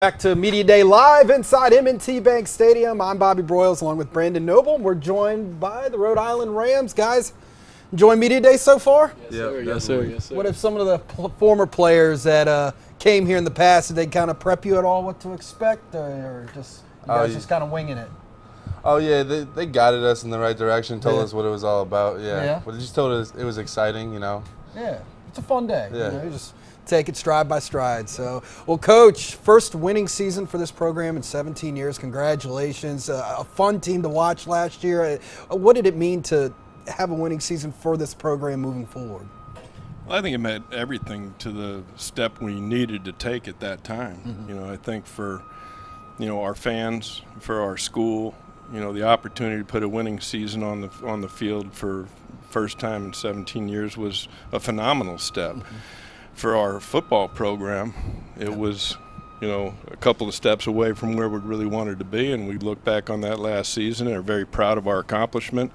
Back to Media Day live inside M&T Bank Stadium. I'm Bobby Broyles along with Brandon Noble. We're joined by the Rhode Island Rams. Guys, enjoying Media Day so far? Yes, sir. What if some of the former players that came here in the past, did they kind of prep you at all what to expect, or just you guys just kind of winging it? Oh, yeah, they guided us in the right direction, told us what it was all about, Yeah. But they just told us it was exciting, you know. Yeah, it's a fun day. Yeah. You just take it stride by stride. So, well, Coach, first winning season for this program in 17 years. Congratulations. A fun team to watch last year. What did it mean to have a winning season for this program moving forward? Well, I think it meant everything to the step we needed to take at that time. Mm-hmm. You know, I think for, our fans, for our school, the opportunity to put a winning season on the field for first time in 17 years was a phenomenal step. Mm-hmm. For our football program, it was, a couple of steps away from where we really wanted to be, and we look back on that last season and are very proud of our accomplishment.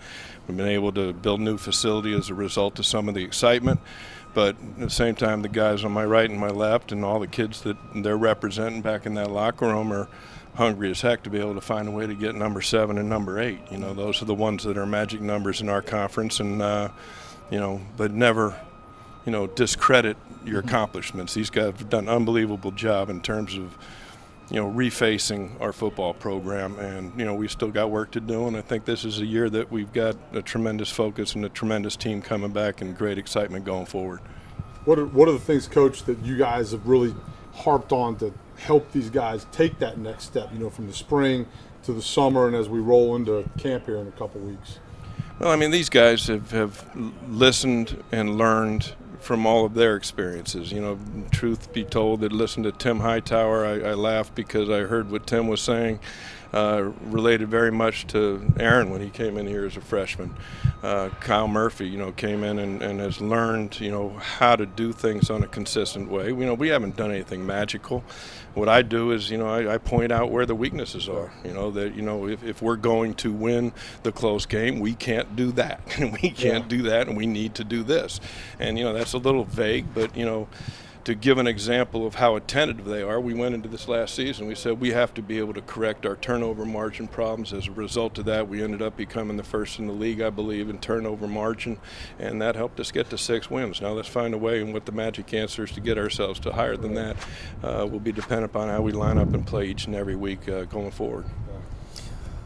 We've been able to build a new facility as a result of some of the excitement, but at the same time, the guys on my right and my left and all the kids that they're representing back in that locker room are hungry as heck to be able to find a way to get number 7 and number 8. Those are the ones that are magic numbers in our conference, and, but never discredit your accomplishments. These guys have done an unbelievable job in terms of, refacing our football program, and, we still got work to do, and I think this is a year that we've got a tremendous focus and a tremendous team coming back and great excitement going forward. What are the things, Coach, that you guys have really harped on to help these guys take that next step, from the spring to the summer and as we roll into camp here in a couple weeks? Well, these guys have listened and learned from all of their experiences. Truth be told, that listened to Tim Hightower, I laughed because I heard what Tim was saying related very much to Erin when he came in here as a freshman. Kyle Murphy, came in and has learned, how to do things on a consistent way. We haven't done anything magical. What I do is, I point out where the weaknesses are. If we're going to win the close game, we can't do that. We can't do that, and we need to do this. And, that's a little vague, but, to give an example of how attentive they are, we went into this last season. We said we have to be able to correct our turnover margin problems. As a result of that, we ended up becoming the first in the league, I believe, in turnover margin, and that helped us get to 6 wins. Now let's find a way, and what the magic answer is to get ourselves to higher than that will be dependent upon how we line up and play each and every week going forward.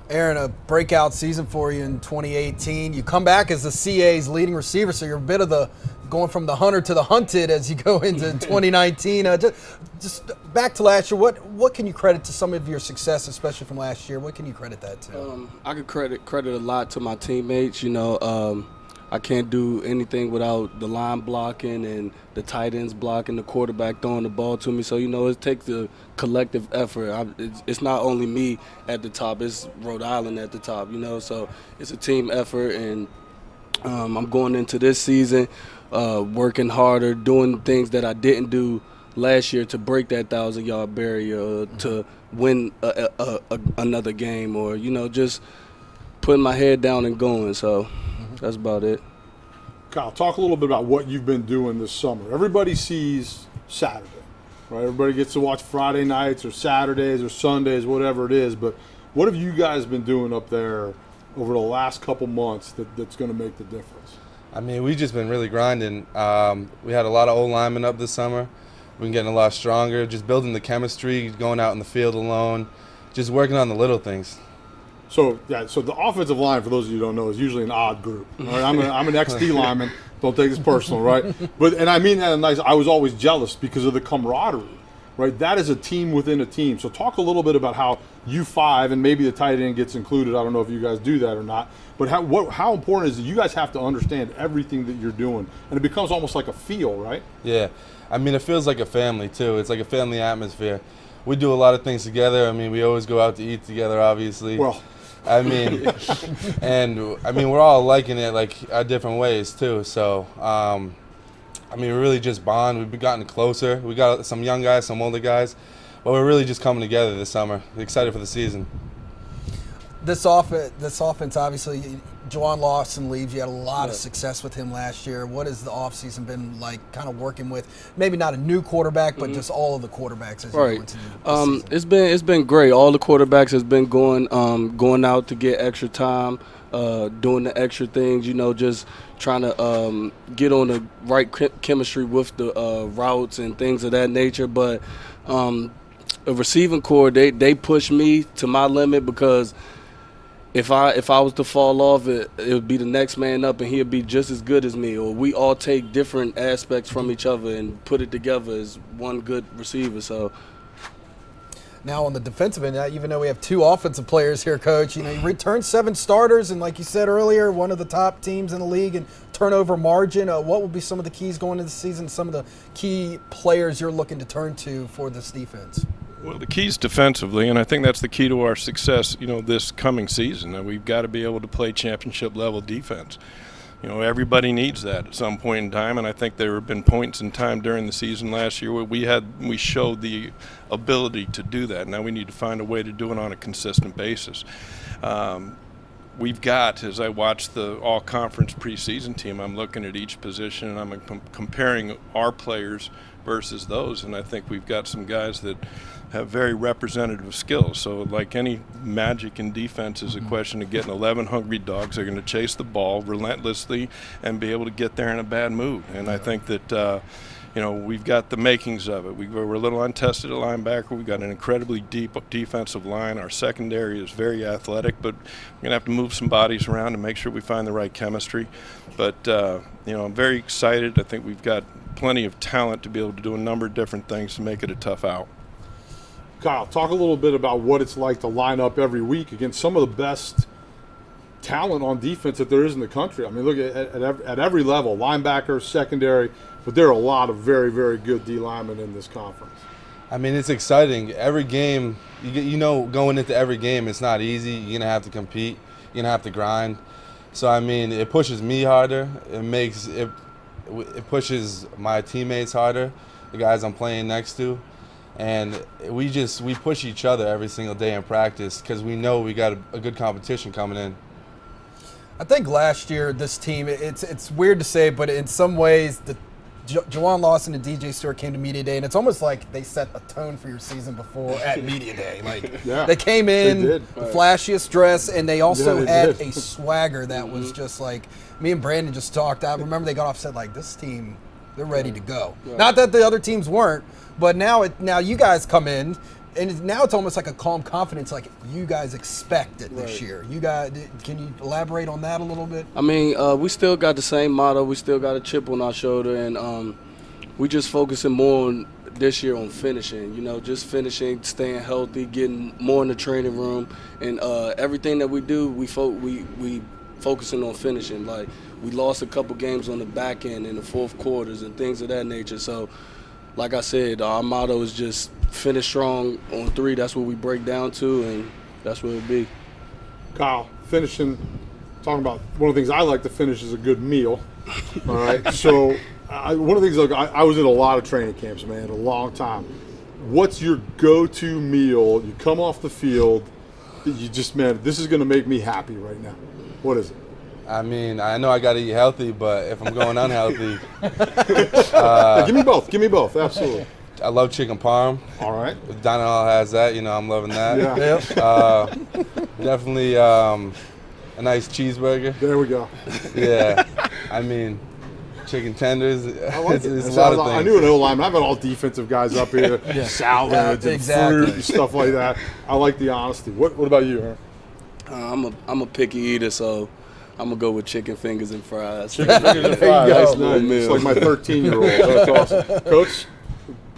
Erin, a breakout season for you in 2018. You come back as the CAA's leading receiver, so you're a bit of the going from the hunter to the hunted as you go into 2019. Just back to last year, what can you credit to some of your success, especially from last year? What can you credit that to? I could credit a lot to my teammates. I can't do anything without the line blocking and the tight ends blocking, the quarterback throwing the ball to me. So, it takes a collective effort. It's not only me at the top, it's Rhode Island at the top, So it's a team effort, and I'm going into this season working harder, doing things that I didn't do last year to break that 1,000-yard barrier, to win another game, or, just putting my head down and going. So that's about it. Kyle, talk a little bit about what you've been doing this summer. Everybody sees Saturday, right? Everybody gets to watch Friday nights or Saturdays or Sundays, whatever it is. But what have you guys been doing up there over the last couple months that's going to make the difference? We've just been really grinding. We had a lot of old linemen up this summer. We've been getting a lot stronger, just building the chemistry, going out in the field alone, just working on the little things. So the offensive line, for those of you who don't know, is usually an odd group. Right? I'm an XD lineman. Don't take this personal, right? And I mean that in nice. I was always jealous because of the camaraderie, right? That is a team within a team. So talk a little bit about how you five, and maybe the tight end gets included. I don't know if you guys do that or not. But how important is it? You guys have to understand everything that you're doing, and it becomes almost like a feel, right? Yeah, it feels like a family too. It's like a family atmosphere. We do a lot of things together. we always go out to eat together, obviously. Well. We're all liking it like our different ways too. So, we really just bond. We've gotten closer. We got some young guys, some older guys, but we're really just coming together this summer. Excited for the season. This offense, obviously, Juwan Lawson leaves. You had a lot of success with him last year. What has the offseason been like, kind of working with maybe not a new quarterback, but just all of the quarterbacks as you go into the season? It's been great. All the quarterbacks has been going out to get extra time, doing the extra things, just trying to get on the right chemistry with the routes and things of that nature. But a receiving core, they push me to my limit, because if I was to fall off, it would be the next man up, and he'd be just as good as me. Or we all take different aspects from each other and put it together as one good receiver. So now on the defensive end, even though we have 2 offensive players here, Coach, you returned 7 starters, and like you said earlier, one of the top teams in the league in turnover margin. What will be some of the keys going into the season? Some of the key players you're looking to turn to for this defense? Well, the key is defensively, and I think that's the key to our success, this coming season. And we've got to be able to play championship-level defense. Everybody needs that at some point in time, and I think there have been points in time during the season last year where we showed the ability to do that. Now we need to find a way to do it on a consistent basis. We've got, as I watch the all-conference preseason team, I'm looking at each position, and I'm comparing our players versus those, and I think we've got some guys that have very representative skills. So like any magic in defense is a question of getting 11 hungry dogs. They're going to chase the ball relentlessly and be able to get there in a bad mood. And I think that we've got the makings of it. We're a little untested at linebacker. We've got an incredibly deep defensive line. Our secondary is very athletic, but we're going to have to move some bodies around to make sure we find the right chemistry. But, I'm very excited. I think we've got plenty of talent to be able to do a number of different things to make it a tough out. Kyle, talk a little bit about what it's like to line up every week against some of the best talent on defense that there is in the country. I mean, look at every level, linebacker, secondary, but there are a lot of very, very good D linemen in this conference. I mean, it's exciting. Every game, going into every game, it's not easy. You're going to have to compete. You're going to have to grind. So, I mean, it pushes me harder. It pushes my teammates harder, the guys I'm playing next to. And we push each other every single day in practice because we know we got a good competition coming in. I think last year this team, it's weird to say, but in some ways, Juwan Lawson and DJ Stewart came to Media Day, and it's almost like they set a tone for your season before at Media Day. Like they came in the flashiest dress, and they also had a swagger that was just like, me and Brandon just talked. I remember they got off set like, this team, they're ready to go. Not that the other teams weren't, but now you guys come in, and now it's almost like a calm confidence, like you guys expect it this year. Can you elaborate on that a little bit? I mean, we still got the same motto. We still got a chip on our shoulder, and we just focusing more on this year on finishing. Just finishing, staying healthy, getting more in the training room, and everything that we do, we focusing on finishing. Like we lost a couple games on the back end in the fourth quarters and things of that nature. So, like I said, our motto is just finish strong on 3. That's what we break down to, and that's what it'll be. Kyle, talking about one of the things I like to finish is a good meal. All right. So one of the things, I was in a lot of training camps, man, a long time. What's your go-to meal? You come off the field, you just, man, this is going to make me happy right now. What is it? I mean, I know I got to eat healthy, but if I'm going unhealthy, give me both. Absolutely. I love chicken parm. All right. If Donna Hall has that, I'm loving that. Yeah. Definitely a nice cheeseburger. There we go. Yeah. I mean, chicken tenders. I like it's a so lot of things. I knew an O-lineman. I've got all defensive guys up here, salads and fruit and stuff like that. I like the honesty. What about you, Erin? I'm a picky eater, so I'm going to go with chicken fingers and fries. Chicken fingers and fries. There you That's go. nice. It's like my 13-year-old. That's awesome.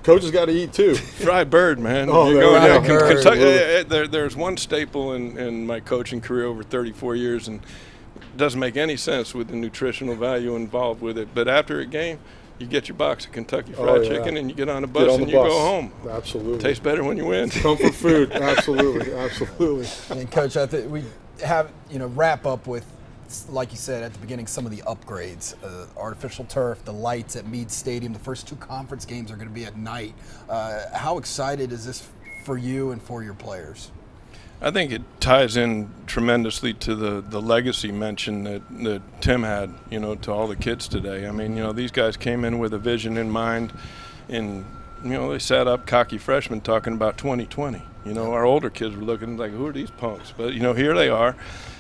Coach has got to eat too. Fried bird, man. Oh, You there we go- go. Kentucky, there's one staple in my coaching career over 34 years, and it doesn't make any sense with the nutritional value involved with it. But after a game, you get your box of Kentucky Fried Chicken, and you get on a bus and you go home. Absolutely. Tastes better when you win. Comfort food. Absolutely. And Coach, I think we have wrap up with, like you said at the beginning, some of the upgrades, artificial turf, the lights at Meade Stadium. The first 2 conference games are going to be at night. How excited is this for you and for your players? I think it ties in tremendously to the legacy mention that Tim had, to all the kids today. I mean, these guys came in with a vision in mind, and, they sat up cocky freshmen talking about 2020. Our older kids were looking like, who are these punks? But, here they are.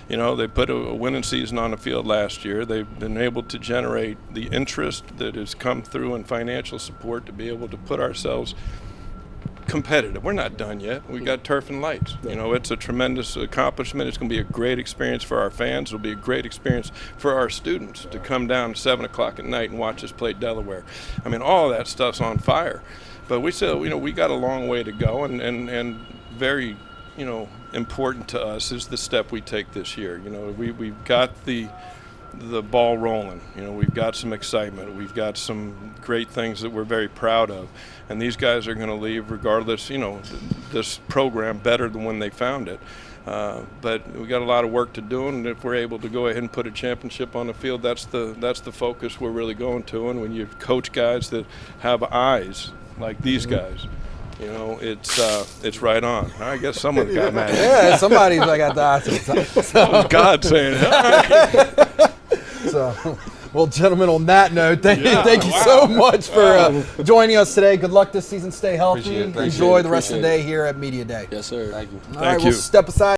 They put a winning season on the field last year. They've been able to generate the interest that has come through and financial support to be able to put ourselves competitive. We're not done yet. We got turf and lights. It's a tremendous accomplishment. It's going to be a great experience for our fans. It'll be a great experience for our students to come down at 7 o'clock at night and watch us play Delaware. I mean, all of that stuff's on fire. But we still, we got a long way to go, and very, important to us is the step we take this year. We've got the ball rolling. We've got some excitement. We've got some great things that we're very proud of. And these guys are going to leave regardless, this program better than when they found it. But we got a lot of work to do, and if we're able to go ahead and put a championship on the field, that's the focus we're really going to. And when you coach guys that have eyes like these guys, it's right on. I guess someone got mad. Yeah, somebody's got the eyes. God saying it. So, well, gentlemen, on that note, thank you so much for joining us today. Good luck this season. Stay healthy. Appreciate it. Enjoy the rest of the day here at Media Day. Yes, sir. Thank you. All right, we'll step aside.